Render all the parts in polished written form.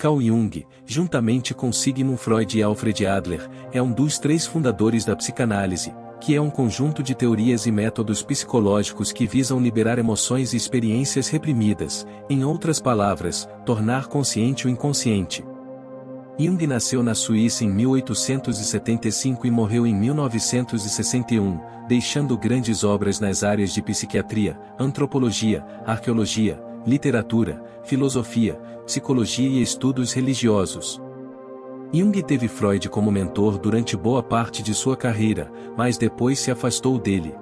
Carl Jung, juntamente com Sigmund Freud e Alfred Adler, é um dos 3 fundadores da psicanálise, que é um conjunto de teorias e métodos psicológicos que visam liberar emoções e experiências reprimidas, em outras palavras, tornar consciente o inconsciente. Jung nasceu na Suíça em 1875 e morreu em 1961, deixando grandes obras nas áreas de psiquiatria, antropologia, arqueologia, literatura, filosofia, psicologia e estudos religiosos. Jung teve Freud como mentor durante boa parte de sua carreira, mas depois se afastou dele.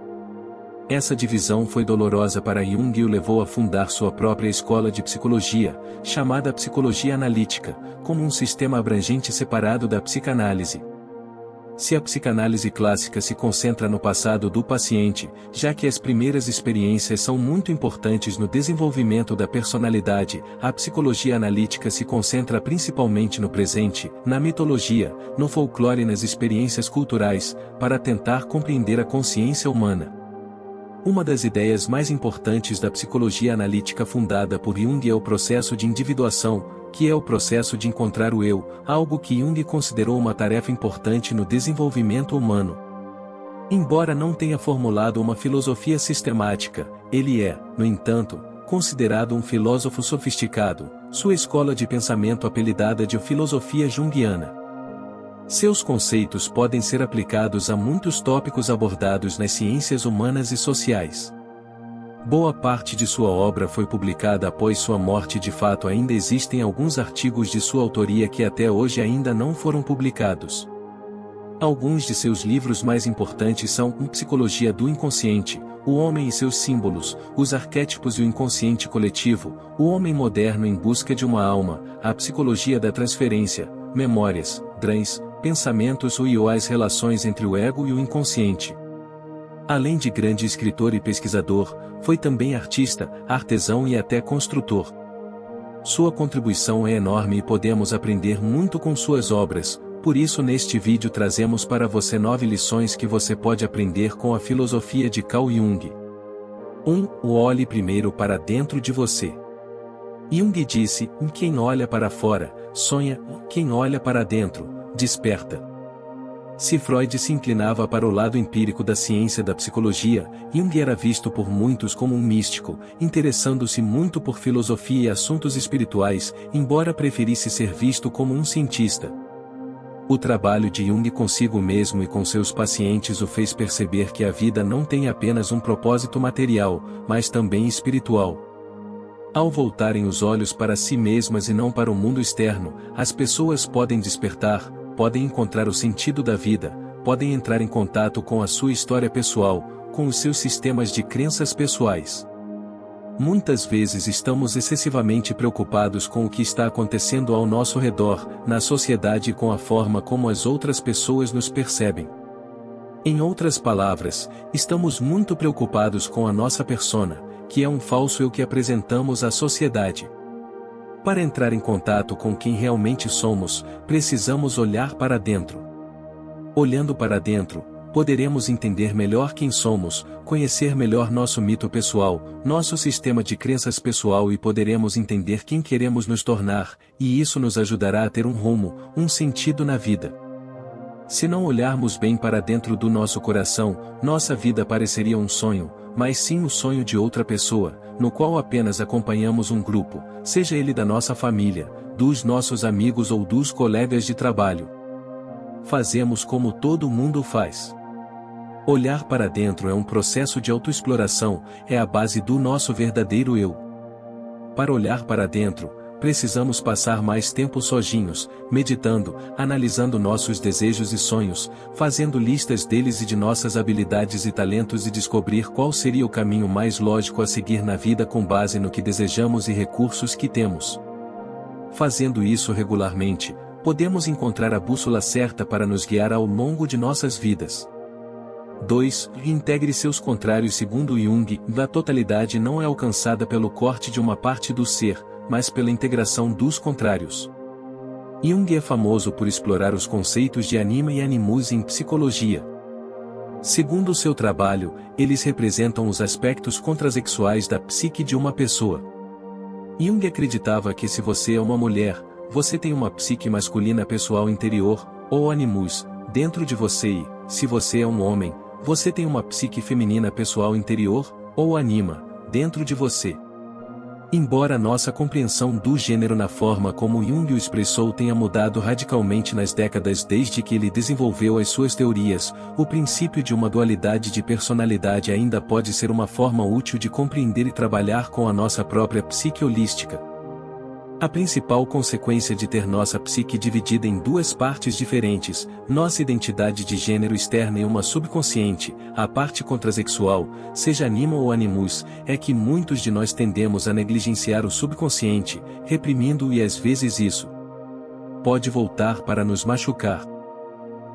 Essa divisão foi dolorosa para Jung e o levou a fundar sua própria escola de psicologia, chamada psicologia analítica, como um sistema abrangente separado da psicanálise. Se a psicanálise clássica se concentra no passado do paciente, já que as primeiras experiências são muito importantes no desenvolvimento da personalidade, a psicologia analítica se concentra principalmente no presente, na mitologia, no folclore e nas experiências culturais, para tentar compreender a consciência humana. Uma das ideias mais importantes da psicologia analítica fundada por Jung é o processo de individuação, que é o processo de encontrar o eu, algo que Jung considerou uma tarefa importante no desenvolvimento humano. Embora não tenha formulado uma filosofia sistemática, ele é, no entanto, considerado um filósofo sofisticado, sua escola de pensamento apelidada de filosofia junguiana. Seus conceitos podem ser aplicados a muitos tópicos abordados nas ciências humanas e sociais. Boa parte de sua obra foi publicada após sua morte e de fato ainda existem alguns artigos de sua autoria que até hoje ainda não foram publicados. Alguns de seus livros mais importantes são Psicologia do Inconsciente, O Homem e seus Símbolos, Os Arquétipos e o Inconsciente Coletivo, O Homem Moderno em Busca de uma Alma, A Psicologia da Transferência, Memórias, Dreams, Pensamentos e as Relações entre o Ego e o Inconsciente. Além de grande escritor e pesquisador, foi também artista, artesão e até construtor. Sua contribuição é enorme e podemos aprender muito com suas obras, por isso neste vídeo trazemos para você 9 lições que você pode aprender com a filosofia de Carl Jung. 1. Olhe primeiro para dentro de você. Jung disse, quem olha para fora, sonha, quem olha para dentro, desperta. Se Freud se inclinava para o lado empírico da ciência da psicologia, Jung era visto por muitos como um místico, interessando-se muito por filosofia e assuntos espirituais, embora preferisse ser visto como um cientista. O trabalho de Jung consigo mesmo e com seus pacientes o fez perceber que a vida não tem apenas um propósito material, mas também espiritual. Ao voltarem os olhos para si mesmas e não para o mundo externo, as pessoas podem despertar, podem encontrar o sentido da vida, podem entrar em contato com a sua história pessoal, com os seus sistemas de crenças pessoais. Muitas vezes estamos excessivamente preocupados com o que está acontecendo ao nosso redor, na sociedade e com a forma como as outras pessoas nos percebem. Em outras palavras, estamos muito preocupados com a nossa persona, que é um falso eu que apresentamos à sociedade. Para entrar em contato com quem realmente somos, precisamos olhar para dentro. Olhando para dentro, poderemos entender melhor quem somos, conhecer melhor nosso mito pessoal, nosso sistema de crenças pessoal e poderemos entender quem queremos nos tornar, e isso nos ajudará a ter um rumo, um sentido na vida. Se não olharmos bem para dentro do nosso coração, nossa vida pareceria um sonho, mas sim o sonho de outra pessoa, no qual apenas acompanhamos um grupo, seja ele da nossa família, dos nossos amigos ou dos colegas de trabalho. Fazemos como todo mundo faz. Olhar para dentro é um processo de autoexploração, é a base do nosso verdadeiro eu. Para olhar para dentro, precisamos passar mais tempo sozinhos, meditando, analisando nossos desejos e sonhos, fazendo listas deles e de nossas habilidades e talentos e descobrir qual seria o caminho mais lógico a seguir na vida com base no que desejamos e recursos que temos. Fazendo isso regularmente, podemos encontrar a bússola certa para nos guiar ao longo de nossas vidas. 2. Integre seus contrários. Segundo Jung, a totalidade não é alcançada pelo corte de uma parte do ser, mas pela integração dos contrários. Jung é famoso por explorar os conceitos de anima e animus em psicologia. Segundo seu trabalho, eles representam os aspectos contrasexuais da psique de uma pessoa. Jung acreditava que se você é uma mulher, você tem uma psique masculina pessoal interior, ou animus, dentro de você e, se você é um homem, você tem uma psique feminina pessoal interior, ou anima, dentro de você. Embora nossa compreensão do gênero na forma como Jung o expressou tenha mudado radicalmente nas décadas desde que ele desenvolveu as suas teorias, o princípio de uma dualidade de personalidade ainda pode ser uma forma útil de compreender e trabalhar com a nossa própria psique holística. A principal consequência de ter nossa psique dividida em duas partes diferentes, nossa identidade de gênero externa e uma subconsciente, a parte contrasexual, seja anima ou animus, é que muitos de nós tendemos a negligenciar o subconsciente, reprimindo-o e às vezes isso pode voltar para nos machucar.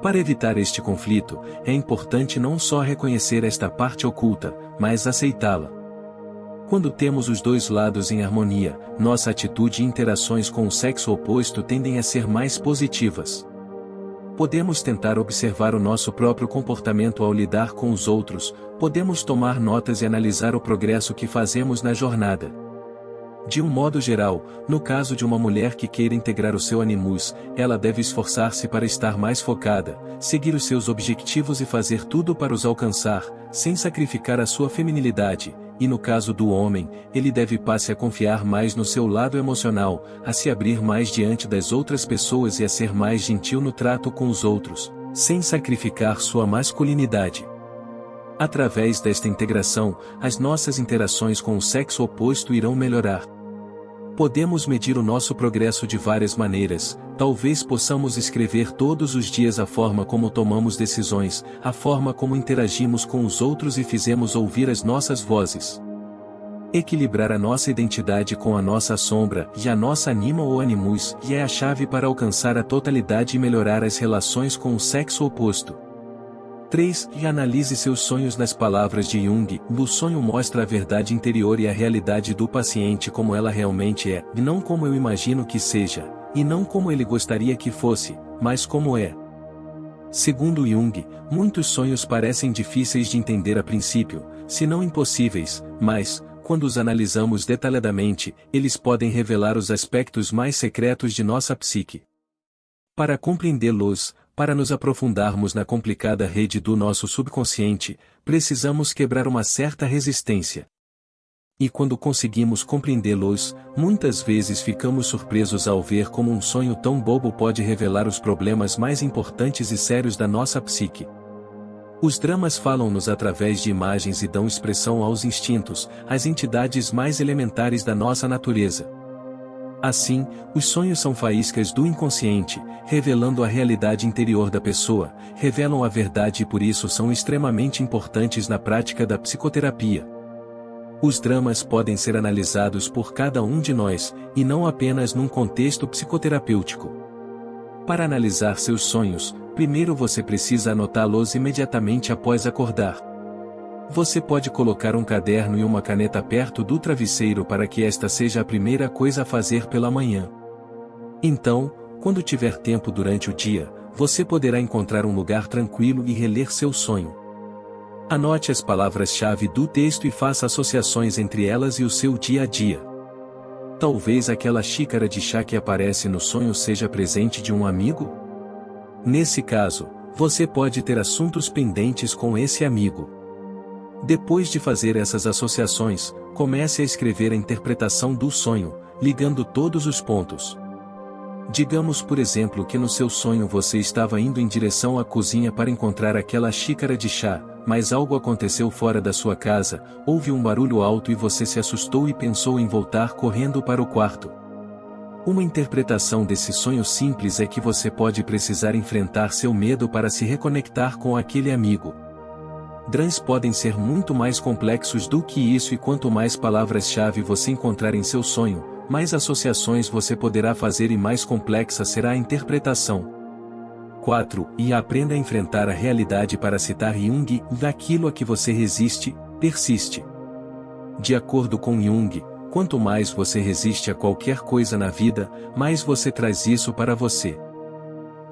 Para evitar este conflito, é importante não só reconhecer esta parte oculta, mas aceitá-la. Quando temos os dois lados em harmonia, nossa atitude e interações com o sexo oposto tendem a ser mais positivas. Podemos tentar observar o nosso próprio comportamento ao lidar com os outros, podemos tomar notas e analisar o progresso que fazemos na jornada. De um modo geral, no caso de uma mulher que queira integrar o seu animus, ela deve esforçar-se para estar mais focada, seguir os seus objetivos e fazer tudo para os alcançar, sem sacrificar a sua feminilidade. E no caso do homem, ele deve passe a confiar mais no seu lado emocional, a se abrir mais diante das outras pessoas e a ser mais gentil no trato com os outros, sem sacrificar sua masculinidade. Através desta integração, as nossas interações com o sexo oposto irão melhorar. Podemos medir o nosso progresso de várias maneiras, talvez possamos escrever todos os dias a forma como tomamos decisões, a forma como interagimos com os outros e fizemos ouvir as nossas vozes. Equilibrar a nossa identidade com a nossa sombra e a nossa anima ou animus é a chave para alcançar a totalidade e melhorar as relações com o sexo oposto. 3. Analise seus sonhos. Nas palavras de Jung, o sonho mostra a verdade interior e a realidade do paciente como ela realmente é, e não como eu imagino que seja, e não como ele gostaria que fosse, mas como é. Segundo Jung, muitos sonhos parecem difíceis de entender a princípio, se não impossíveis, mas, quando os analisamos detalhadamente, eles podem revelar os aspectos mais secretos de nossa psique. Para compreendê-los, para nos aprofundarmos na complicada rede do nosso subconsciente, precisamos quebrar uma certa resistência. E quando conseguimos compreendê-los, muitas vezes ficamos surpresos ao ver como um sonho tão bobo pode revelar os problemas mais importantes e sérios da nossa psique. Os dramas falam-nos através de imagens e dão expressão aos instintos, às entidades mais elementares da nossa natureza. Assim, os sonhos são faíscas do inconsciente, revelando a realidade interior da pessoa, revelam a verdade e por isso são extremamente importantes na prática da psicoterapia. Os dramas podem ser analisados por cada um de nós, e não apenas num contexto psicoterapêutico. Para analisar seus sonhos, primeiro você precisa anotá-los imediatamente após acordar. Você pode colocar um caderno e uma caneta perto do travesseiro para que esta seja a primeira coisa a fazer pela manhã. Então, quando tiver tempo durante o dia, você poderá encontrar um lugar tranquilo e reler seu sonho. Anote as palavras-chave do texto e faça associações entre elas e o seu dia a dia. Talvez aquela xícara de chá que aparece no sonho seja presente de um amigo? Nesse caso, você pode ter assuntos pendentes com esse amigo. Depois de fazer essas associações, comece a escrever a interpretação do sonho, ligando todos os pontos. Digamos por exemplo que no seu sonho você estava indo em direção à cozinha para encontrar aquela xícara de chá, mas algo aconteceu fora da sua casa, houve um barulho alto e você se assustou e pensou em voltar correndo para o quarto. Uma interpretação desse sonho simples é que você pode precisar enfrentar seu medo para se reconectar com aquele amigo. Dramas podem ser muito mais complexos do que isso e quanto mais palavras-chave você encontrar em seu sonho, mais associações você poderá fazer e mais complexa será a interpretação. 4. Aprenda a enfrentar a realidade. Para citar Jung, daquilo a que você resiste, persiste. De acordo com Jung, quanto mais você resiste a qualquer coisa na vida, mais você traz isso para você.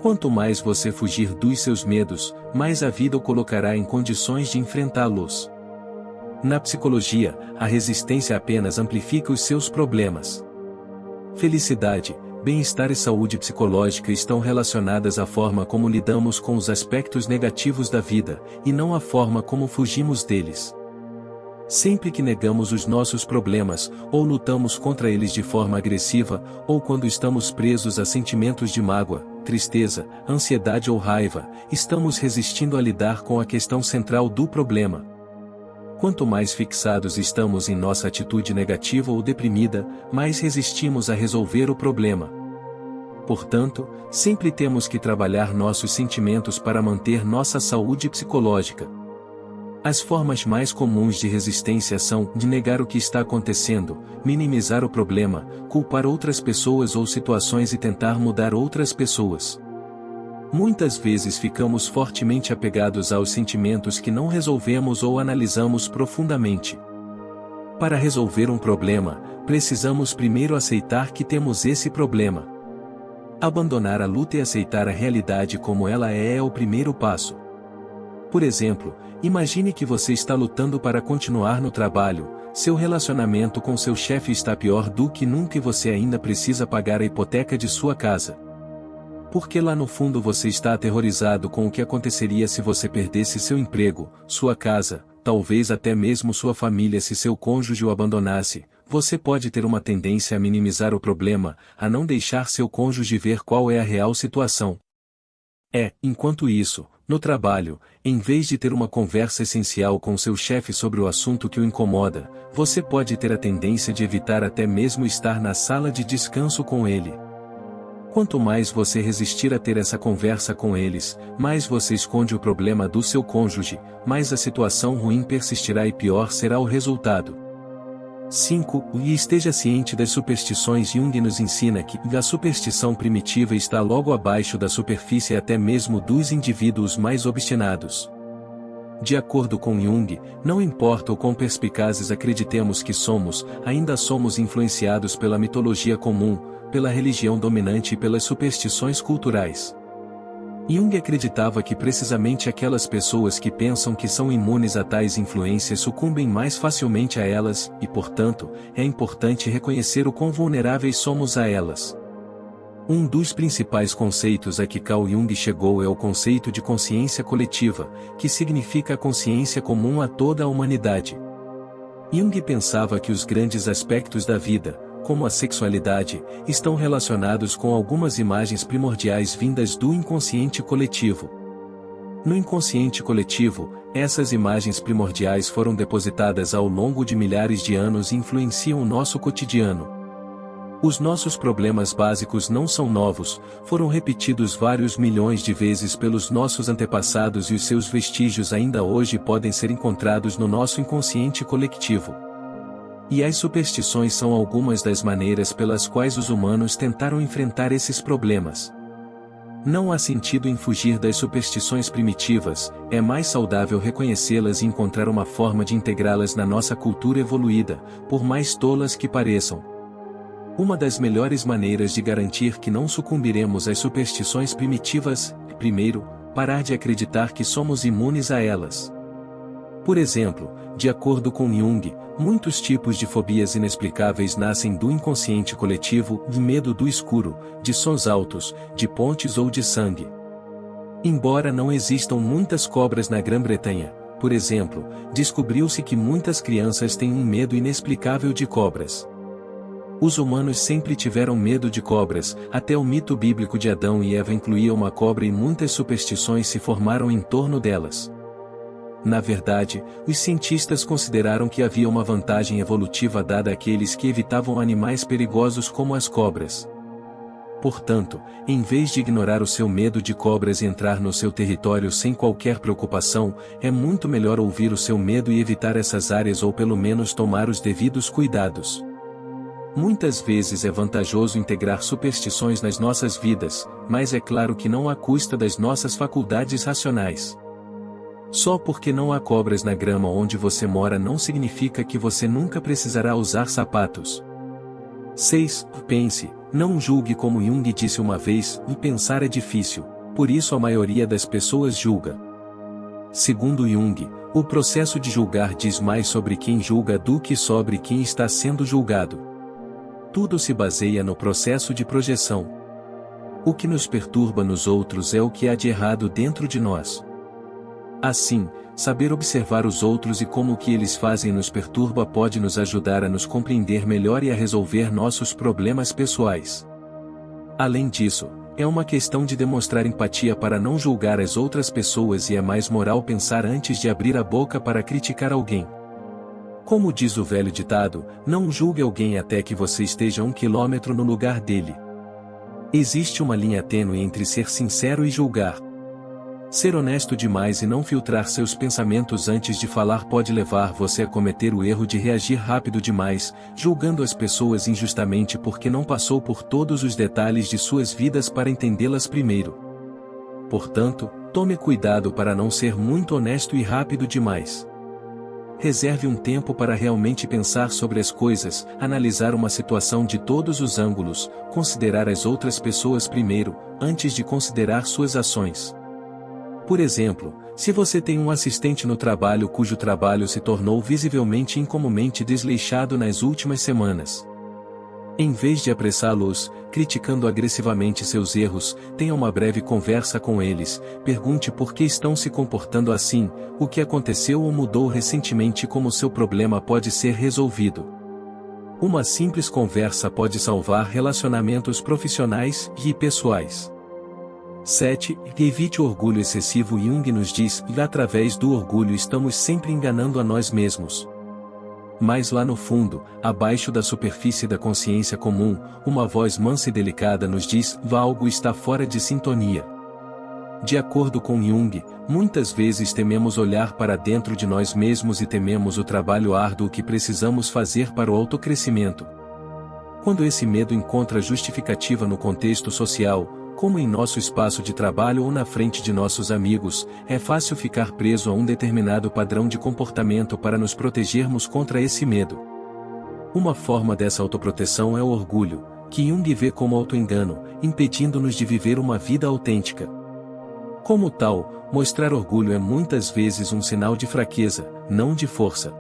Quanto mais você fugir dos seus medos, mais a vida o colocará em condições de enfrentá-los. Na psicologia, a resistência apenas amplifica os seus problemas. Felicidade, bem-estar e saúde psicológica estão relacionadas à forma como lidamos com os aspectos negativos da vida, e não à forma como fugimos deles. Sempre que negamos os nossos problemas, ou lutamos contra eles de forma agressiva, ou quando estamos presos a sentimentos de mágoa, tristeza, ansiedade ou raiva, estamos resistindo a lidar com a questão central do problema. Quanto mais fixados estamos em nossa atitude negativa ou deprimida, mais resistimos a resolver o problema. Portanto, sempre temos que trabalhar nossos sentimentos para manter nossa saúde psicológica. As formas mais comuns de resistência são de negar o que está acontecendo, minimizar o problema, culpar outras pessoas ou situações e tentar mudar outras pessoas. Muitas vezes ficamos fortemente apegados aos sentimentos que não resolvemos ou analisamos profundamente. Para resolver um problema, precisamos primeiro aceitar que temos esse problema. Abandonar a luta e aceitar a realidade como ela é o primeiro passo. Por exemplo, imagine que você está lutando para continuar no trabalho, seu relacionamento com seu chefe está pior do que nunca e você ainda precisa pagar a hipoteca de sua casa. Porque lá no fundo você está aterrorizado com o que aconteceria se você perdesse seu emprego, sua casa, talvez até mesmo sua família se seu cônjuge o abandonasse. Você pode ter uma tendência a minimizar o problema, a não deixar seu cônjuge ver qual é a real situação. Enquanto isso, no trabalho, em vez de ter uma conversa essencial com seu chefe sobre o assunto que o incomoda, você pode ter a tendência de evitar até mesmo estar na sala de descanso com ele. Quanto mais você resistir a ter essa conversa com eles, mais você esconde o problema do seu cônjuge, mais a situação ruim persistirá e pior será o resultado. 5. E esteja ciente das superstições. Jung nos ensina que a superstição primitiva está logo abaixo da superfície até mesmo dos indivíduos mais obstinados. De acordo com Jung, não importa o quão perspicazes acreditemos que somos, ainda somos influenciados pela mitologia comum, pela religião dominante e pelas superstições culturais. Jung acreditava que precisamente aquelas pessoas que pensam que são imunes a tais influências sucumbem mais facilmente a elas, e portanto, é importante reconhecer o quão vulneráveis somos a elas. Um dos principais conceitos a que Carl Jung chegou é o conceito de consciência coletiva, que significa a consciência comum a toda a humanidade. Jung pensava que os grandes aspectos da vida, como a sexualidade, estão relacionados com algumas imagens primordiais vindas do inconsciente coletivo. No inconsciente coletivo, essas imagens primordiais foram depositadas ao longo de milhares de anos e influenciam o nosso cotidiano. Os nossos problemas básicos não são novos, foram repetidos vários milhões de vezes pelos nossos antepassados e os seus vestígios ainda hoje podem ser encontrados no nosso inconsciente coletivo. E as superstições são algumas das maneiras pelas quais os humanos tentaram enfrentar esses problemas. Não há sentido em fugir das superstições primitivas, é mais saudável reconhecê-las e encontrar uma forma de integrá-las na nossa cultura evoluída, por mais tolas que pareçam. Uma das melhores maneiras de garantir que não sucumbiremos às superstições primitivas, primeiro, parar de acreditar que somos imunes a elas. Por exemplo, de acordo com Jung, muitos tipos de fobias inexplicáveis nascem do inconsciente coletivo, de medo do escuro, de sons altos, de pontes ou de sangue. Embora não existam muitas cobras na Grã-Bretanha, por exemplo, descobriu-se que muitas crianças têm um medo inexplicável de cobras. Os humanos sempre tiveram medo de cobras, até o mito bíblico de Adão e Eva incluía uma cobra e muitas superstições se formaram em torno delas. Na verdade, os cientistas consideraram que havia uma vantagem evolutiva dada àqueles que evitavam animais perigosos como as cobras. Portanto, em vez de ignorar o seu medo de cobras e entrar no seu território sem qualquer preocupação, é muito melhor ouvir o seu medo e evitar essas áreas ou pelo menos tomar os devidos cuidados. Muitas vezes é vantajoso integrar superstições nas nossas vidas, mas é claro que não à custa das nossas faculdades racionais. Só porque não há cobras na grama onde você mora não significa que você nunca precisará usar sapatos. 6. Pense, não julgue como Jung disse uma vez, e pensar é difícil, por isso a maioria das pessoas julga. Segundo Jung, o processo de julgar diz mais sobre quem julga do que sobre quem está sendo julgado. Tudo se baseia no processo de projeção. O que nos perturba nos outros é o que há de errado dentro de nós. Assim, saber observar os outros e como o que eles fazem nos perturba pode nos ajudar a nos compreender melhor e a resolver nossos problemas pessoais. Além disso, é uma questão de demonstrar empatia para não julgar as outras pessoas e é mais moral pensar antes de abrir a boca para criticar alguém. Como diz o velho ditado, não julgue alguém até que você esteja 1 quilômetro no lugar dele. Existe uma linha tênue entre ser sincero e julgar. Ser honesto demais e não filtrar seus pensamentos antes de falar pode levar você a cometer o erro de reagir rápido demais, julgando as pessoas injustamente porque não passou por todos os detalhes de suas vidas para entendê-las primeiro. Portanto, tome cuidado para não ser muito honesto e rápido demais. Reserve um tempo para realmente pensar sobre as coisas, analisar uma situação de todos os ângulos, considerar as outras pessoas primeiro, antes de considerar suas ações. Por exemplo, se você tem um assistente no trabalho cujo trabalho se tornou visivelmente incomumente desleixado nas últimas semanas. Em vez de apressá-los, criticando agressivamente seus erros, tenha uma breve conversa com eles, pergunte por que estão se comportando assim, o que aconteceu ou mudou recentemente e como seu problema pode ser resolvido. Uma simples conversa pode salvar relacionamentos profissionais e pessoais. 7. Evite o orgulho excessivo. Jung nos diz que através do orgulho estamos sempre enganando a nós mesmos. Mas lá no fundo, abaixo da superfície da consciência comum, uma voz mansa e delicada nos diz que algo está fora de sintonia. De acordo com Jung, muitas vezes tememos olhar para dentro de nós mesmos e tememos o trabalho árduo que precisamos fazer para o autocrescimento. Quando esse medo encontra justificativa no contexto social, como em nosso espaço de trabalho ou na frente de nossos amigos, é fácil ficar preso a um determinado padrão de comportamento para nos protegermos contra esse medo. Uma forma dessa autoproteção é o orgulho, que Jung vê como autoengano, impedindo-nos de viver uma vida autêntica. Como tal, mostrar orgulho é muitas vezes um sinal de fraqueza, não de força.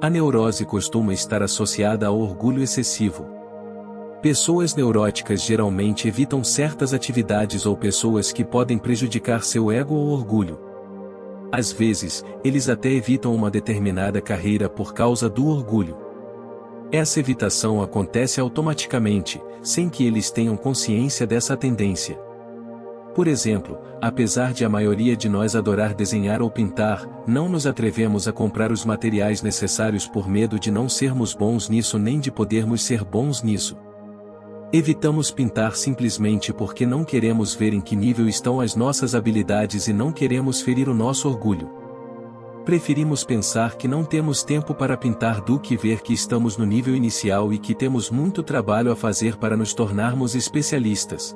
A neurose costuma estar associada ao orgulho excessivo. Pessoas neuróticas geralmente evitam certas atividades ou pessoas que podem prejudicar seu ego ou orgulho. Às vezes, eles até evitam uma determinada carreira por causa do orgulho. Essa evitação acontece automaticamente, sem que eles tenham consciência dessa tendência. Por exemplo, apesar de a maioria de nós adorar desenhar ou pintar, não nos atrevemos a comprar os materiais necessários por medo de não sermos bons nisso nem de podermos ser bons nisso. Evitamos pintar simplesmente porque não queremos ver em que nível estão as nossas habilidades e não queremos ferir o nosso orgulho. Preferimos pensar que não temos tempo para pintar do que ver que estamos no nível inicial e que temos muito trabalho a fazer para nos tornarmos especialistas.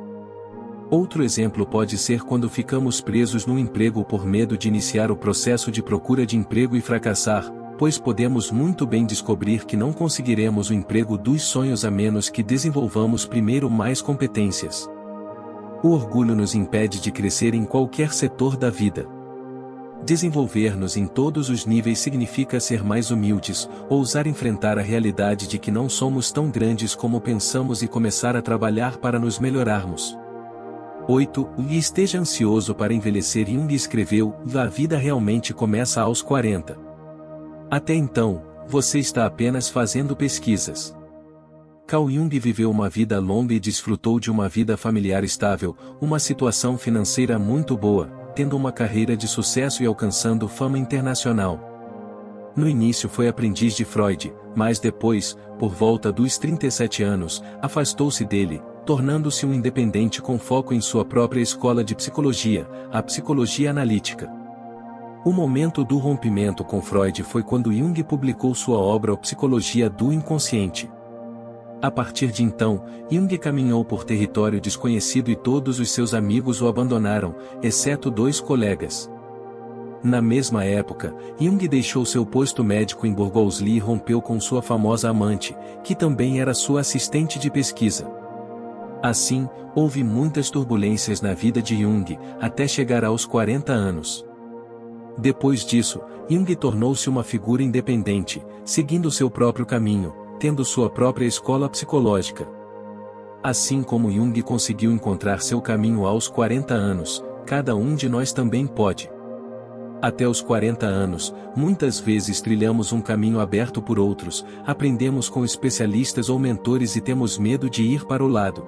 Outro exemplo pode ser quando ficamos presos num emprego por medo de iniciar o processo de procura de emprego e fracassar, pois podemos muito bem descobrir que não conseguiremos o emprego dos sonhos a menos que desenvolvamos primeiro mais competências. O orgulho nos impede de crescer em qualquer setor da vida. Desenvolver-nos em todos os níveis significa ser mais humildes, ousar enfrentar a realidade de que não somos tão grandes como pensamos e começar a trabalhar para nos melhorarmos. 8. Esteja ansioso para envelhecer. Jung escreveu: a vida realmente começa aos 40. Até então, você está apenas fazendo pesquisas. Carl Jung viveu uma vida longa e desfrutou de uma vida familiar estável, uma situação financeira muito boa, tendo uma carreira de sucesso e alcançando fama internacional. No início foi aprendiz de Freud, mas depois, por volta dos 37 anos, afastou-se dele, tornando-se um independente com foco em sua própria escola de psicologia, a psicologia analítica. O momento do rompimento com Freud foi quando Jung publicou sua obra A Psicologia do Inconsciente. A partir de então, Jung caminhou por território desconhecido e todos os seus amigos o abandonaram, exceto 2 colegas. Na mesma época, Jung deixou seu posto médico em Burgosli e rompeu com sua famosa amante, que também era sua assistente de pesquisa. Assim, houve muitas turbulências na vida de Jung, até chegar aos 40 anos. Depois disso, Jung tornou-se uma figura independente, seguindo seu próprio caminho, tendo sua própria escola psicológica. Assim como Jung conseguiu encontrar seu caminho aos 40 anos, cada um de nós também pode. Até os 40 anos, muitas vezes trilhamos um caminho aberto por outros, aprendemos com especialistas ou mentores e temos medo de ir para o lado.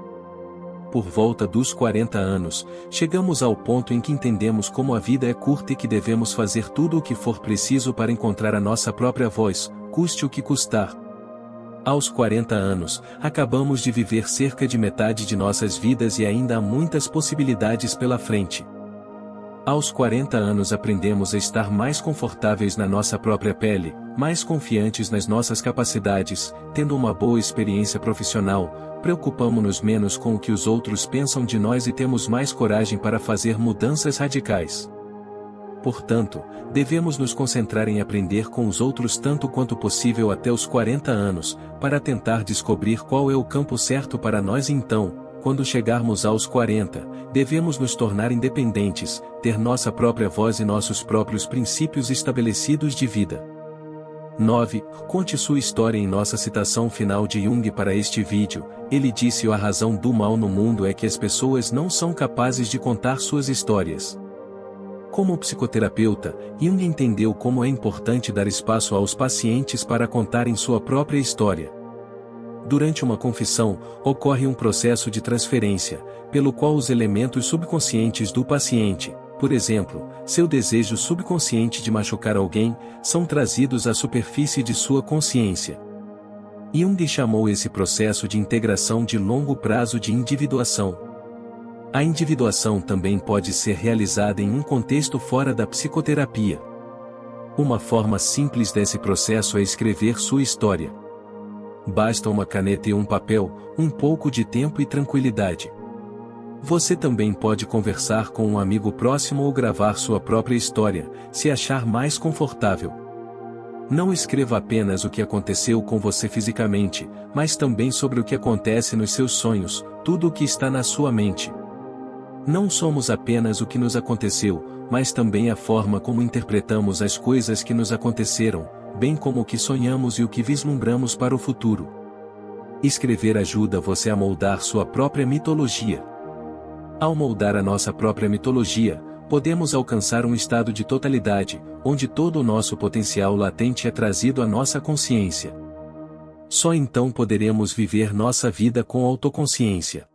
Por volta dos 40 anos, chegamos ao ponto em que entendemos como a vida é curta e que devemos fazer tudo o que for preciso para encontrar a nossa própria voz, custe o que custar. Aos 40 anos, acabamos de viver cerca de metade de nossas vidas e ainda há muitas possibilidades pela frente. Aos 40 anos aprendemos a estar mais confortáveis na nossa própria pele, mais confiantes nas nossas capacidades, tendo uma boa experiência profissional, preocupamo-nos menos com o que os outros pensam de nós e temos mais coragem para fazer mudanças radicais. Portanto, devemos nos concentrar em aprender com os outros tanto quanto possível até os 40 anos, para tentar descobrir qual é o campo certo para nós então. Quando chegarmos aos 40, devemos nos tornar independentes, ter nossa própria voz e nossos próprios princípios estabelecidos de vida. 9. Conte sua história. Em nossa citação final de Jung para este vídeo, ele disse: a razão do mal no mundo é que as pessoas não são capazes de contar suas histórias. Como psicoterapeuta, Jung entendeu como é importante dar espaço aos pacientes para contarem sua própria história. Durante uma confissão, ocorre um processo de transferência, pelo qual os elementos subconscientes do paciente, por exemplo, seu desejo subconsciente de machucar alguém, são trazidos à superfície de sua consciência. Jung chamou esse processo de integração de longo prazo de individuação. A individuação também pode ser realizada em um contexto fora da psicoterapia. Uma forma simples desse processo é escrever sua história. Basta uma caneta e um papel, um pouco de tempo e tranquilidade. Você também pode conversar com um amigo próximo ou gravar sua própria história, se achar mais confortável. Não escreva apenas o que aconteceu com você fisicamente, mas também sobre o que acontece nos seus sonhos, tudo o que está na sua mente. Não somos apenas o que nos aconteceu, mas também a forma como interpretamos as coisas que nos aconteceram, bem como o que sonhamos e o que vislumbramos para o futuro. Escrever ajuda você a moldar sua própria mitologia. Ao moldar a nossa própria mitologia, podemos alcançar um estado de totalidade, onde todo o nosso potencial latente é trazido à nossa consciência. Só então poderemos viver nossa vida com autoconsciência.